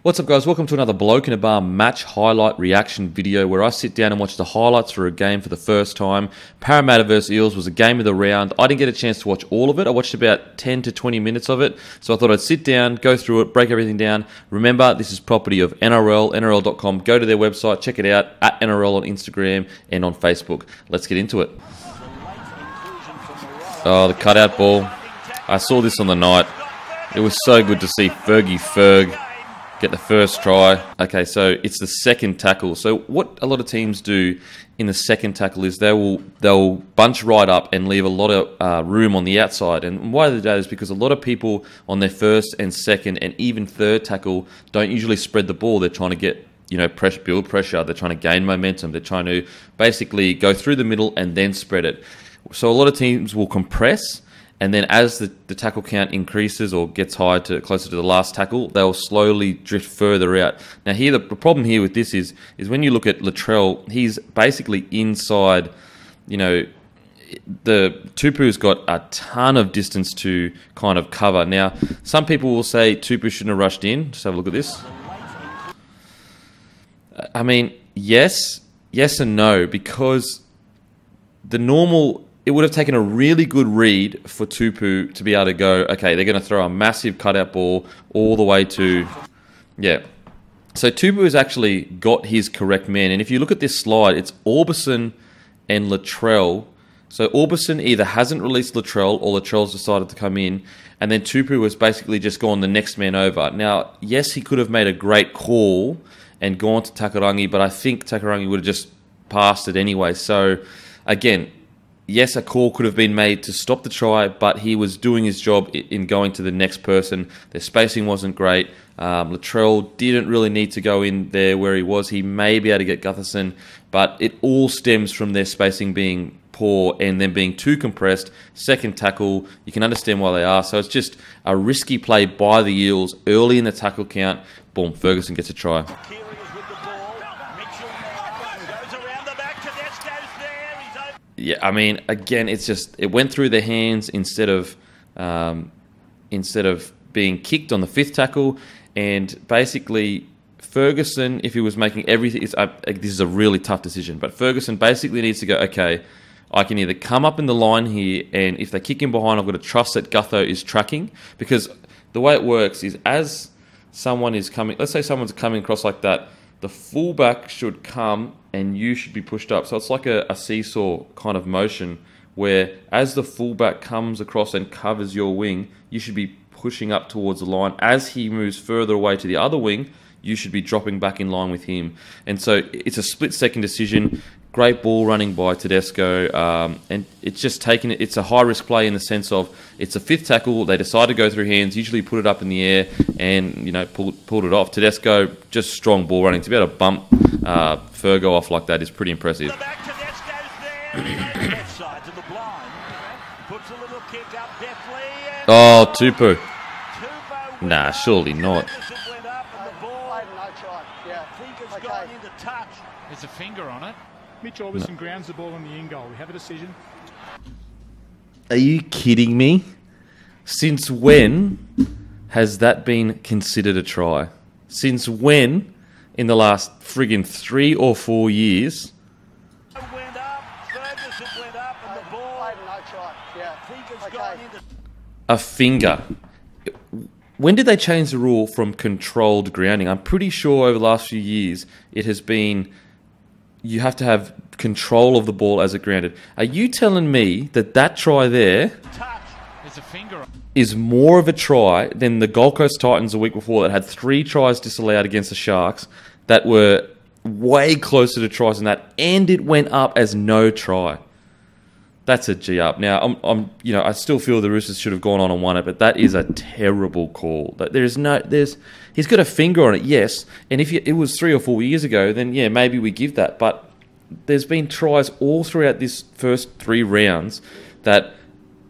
What's up, guys? Welcome to another Bloke in a Bar match highlight reaction video where I sit down and watch the highlights for a game for the first time. Parramatta vs Eels was a game of the round. I didn't get a chance to watch all of it. I watched about 10 to 20 minutes of it. So I thought I'd sit down, go through it, break everything down. Remember, this is property of NRL, NRL.com. Go to their website, check it out, at NRL on Instagram and on Facebook. Let's get into it. Oh, the cutout ball. I saw this on the night. It was so good to see Fergie Ferg get the first try. Okay, so it's the second tackle. So what a lot of teams do in the second tackle is they'll bunch right up and leave a lot of room on the outside. And why they do that is because a lot of people on their first and second and even third tackle don't usually spread the ball. They're trying to get, build pressure. They're trying to gain momentum. They're trying to basically go through the middle and then spread it. So a lot of teams will compress, and then as the tackle count increases or gets higher to closer to the last tackle, they'll slowly drift further out. Now here, the problem here with this is when you look at Latrell, he's basically inside, the Tupu's got a ton of distance to kind of cover. Now, some people will say Tupu shouldn't have rushed in. Just have a look at this. I mean, yes and no, because it would have taken a really good read for Tupu to be able to go, okay, they're going to throw a massive cutout ball all the way to, So Tupu has actually got his correct man. And if you look at this slide, it's Orbison and Latrell. So Orbison either hasn't released Latrell or Latrell's decided to come in. And then Tupu has basically just gone the next man over. Now, yes, he could have made a great call and gone to Takarangi, but I think Takarangi would have just passed it anyway. So, again, yes, a call could have been made to stop the try, but he was doing his job in going to the next person. Their spacing wasn't great. Latrell didn't really need to go in there where he was. He may be able to get Gutherson, but it all stems from their spacing being poor and then being too compressed. Second tackle, you can understand why they are. So it's just a risky play by the Eels early in the tackle count. Boom, Ferguson gets a try. Yeah, I mean, again, it went through their hands instead of being kicked on the fifth tackle, and basically Ferguson, if he was making everything, this is a really tough decision, but Ferguson basically needs to go, okay, I can either come up in the line here, and if they kick him behind, I've got to trust that Gutho is tracking, because the way it works is as someone is coming, let's say someone's coming across like that, the fullback should come and you should be pushed up. So it's like a seesaw kind of motion where as the fullback comes across and covers your wing, you should be pushing up towards the line. As he moves further away to the other wing, you should be dropping back in line with him. And so it's a split-second decision. Great ball running by Tedesco, and it's a high-risk play in the sense of it's a fifth tackle. They decide to go through hands, usually put it up in the air, and pulled it off. Tedesco, just strong ball running. To be able to bump Fergo off like that is pretty impressive. Oh, Tupu. Nah, surely not. There's a finger on it. Mitch Orbison grounds the ball on the in goal. We have a decision. Are you kidding me? Since when has that been considered a try? Since when, in the last friggin' 3 or 4 years? A finger. When did they change the rule from controlled grounding? I'm pretty sure over the last few years it has been you have to have control of the ball as it grounded. Are you telling me that try there is more of a try than the Gold Coast Titans the week before that had 3 tries disallowed against the Sharks that were way closer to tries than that, and it went up as no try? That's a G up. Now, I still feel the Roosters should have gone on and won it, but that is a terrible call. He's got a finger on it, yes, and if it was 3 or 4 years ago, then yeah, maybe we give that. But there's been tries all throughout this first 3 rounds that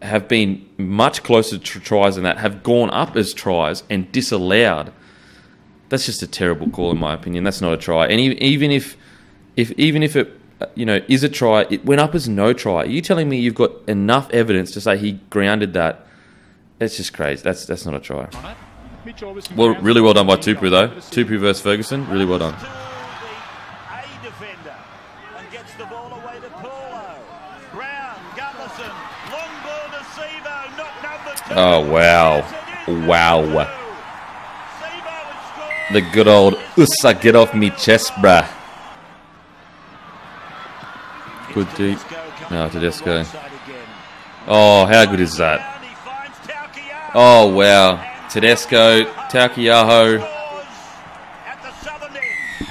have been much closer to tries than that, have gone up as tries and disallowed. That's just a terrible call in my opinion. That's not a try. And even if it is a try, it went up as no try. Are you telling me you've got enough evidence to say he grounded that? It's just crazy. That's not a try. Mitch Orbison Well, grounds really the well ball done by in the Tupu end though. goal. Have a decision. Tupu versus Ferguson, really well done. A defender and gets the ball away to Paulo. Brown, Gutterson, long ball to Sevo, not number 2. Oh, wow. Yes, it is Wow. number 2. Sevo has scored. The good old Ussa, get off me chest, bruh. Good deep. No, Tedesco. Oh, how good is that? Oh, wow. Tedesco, Taukeiaho.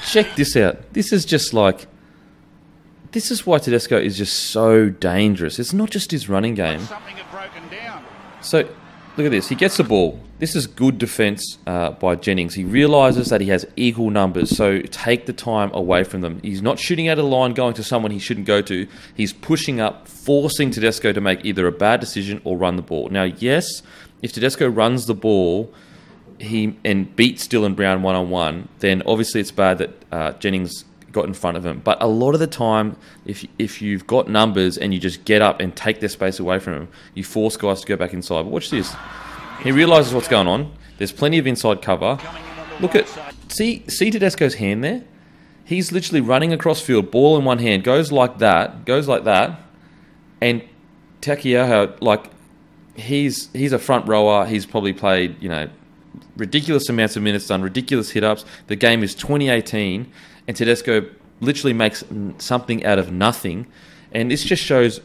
Check this out. This is just like... This is why Tedesco is just so dangerous. It's not just his running game. Something had broken down. So, look at this. He gets the ball. This is good defence by Jennings. He realises that he has equal numbers, so take the time away from them. He's not shooting out of the line, going to someone he shouldn't go to. He's pushing up, forcing Tedesco to make either a bad decision or run the ball. Now, yes, if Tedesco runs the ball and beats Dylan Brown one-on-one, then obviously it's bad that Jennings got in front of him. But a lot of the time, if you've got numbers and you just get up and take their space away from him, you force guys to go back inside. But watch this. He realises what's going on. There's plenty of inside cover. Look at... See Tedesco's hand there? He's literally running across field, ball in one hand, goes like that, and Taukeiaho, like, he's a front rower. He's probably played, ridiculous amounts of minutes, done ridiculous hit-ups. The game is 2018, and Tedesco literally makes something out of nothing. And this just shows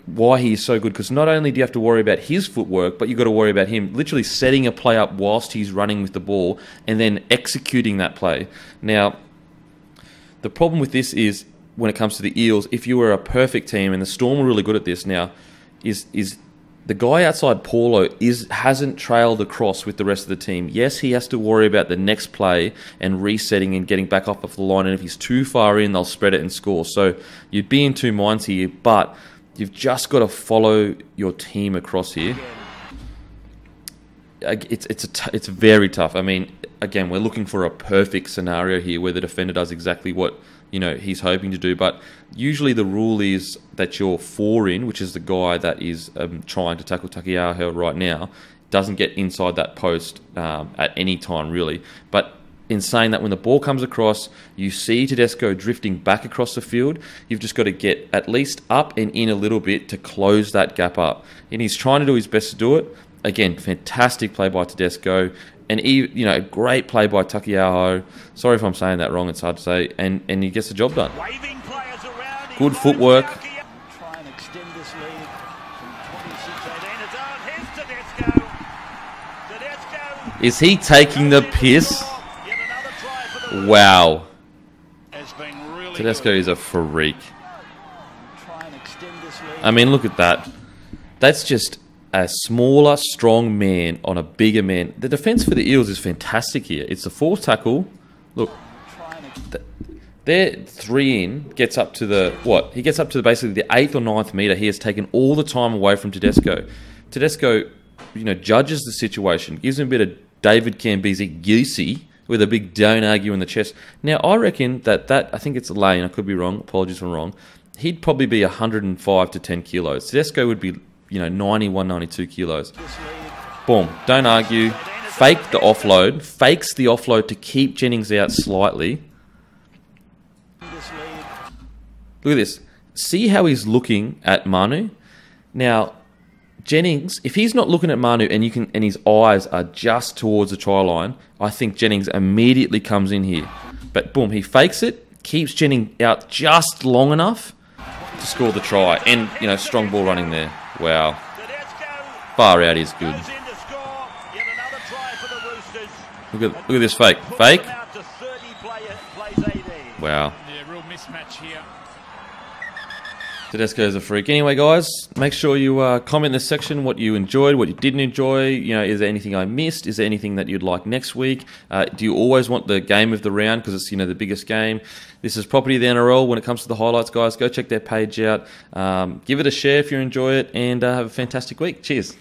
why he is so good, because not only do you have to worry about his footwork, but you've got to worry about him literally setting a play up whilst he's running with the ball and then executing that play. Now, the problem with this is, when it comes to the Eels, if you were a perfect team, and the Storm are really good at this now, is the guy outside Paulo hasn't trailed across with the rest of the team. Yes, he has to worry about the next play and resetting and getting back off the line, and if he's too far in, they'll spread it and score. So you'd be in two minds here, but you've just got to follow your team across here. It's very tough. I mean, again, we're looking for a perfect scenario here where the defender does exactly what he's hoping to do. But usually the rule is that your 4 in, which is the guy that is trying to tackle Taukeiaho right now, doesn't get inside that post at any time, really. But in saying that, when the ball comes across, you see Tedesco drifting back across the field, you've just got to get at least up and in a little bit to close that gap up. And he's trying to do his best to do it. Again, fantastic play by Tedesco. And a great play by Taukeiaho. Sorry if I'm saying that wrong, it's hard to say. And he gets the job done. Good footwork. Try and extend this lead from 26-18. It's on. Here's Tedesco. Tedesco. Is he taking the piss? Yet another try for the Wow. has been really Tedesco good. is a freak. Try and extend this lead. I mean, look at that. That's just a smaller, strong man on a bigger man. The defence for the Eels is fantastic here. It's the 4th tackle. Look, their 3 in gets up to the, what? He gets up to basically the 8th or 9th metre. He has taken all the time away from Tedesco. Tedesco, judges the situation, gives him a bit of David Cambisi goosey with a big don't argue in the chest. Now, I reckon that I think it's Lane, I could be wrong, apologies if I'm wrong, he'd probably be 105 to 10 kilos. Tedesco would be 91, 92 kilos. Boom. Don't argue. Fake the offload. Fakes the offload to keep Jennings out slightly. Look at this. See how he's looking at Manu? Now, Jennings, if he's not looking at Manu and his eyes are just towards the try line, I think Jennings immediately comes in here. But boom, he fakes it, keeps Jennings out just long enough to score the try. And, strong ball running there. Wow. Far out is good. Look at this fake. Fake. Wow. Yeah, real mismatch here. Tedesco's a freak. Anyway, guys, make sure you comment in the section what you enjoyed, what you didn't enjoy. Is there anything I missed? Is there anything that you'd like next week? Do you always want the game of the round because it's the biggest game? This is Property of the NRL. When it comes to the highlights, guys, go check their page out. Give it a share if you enjoy it, and have a fantastic week. Cheers.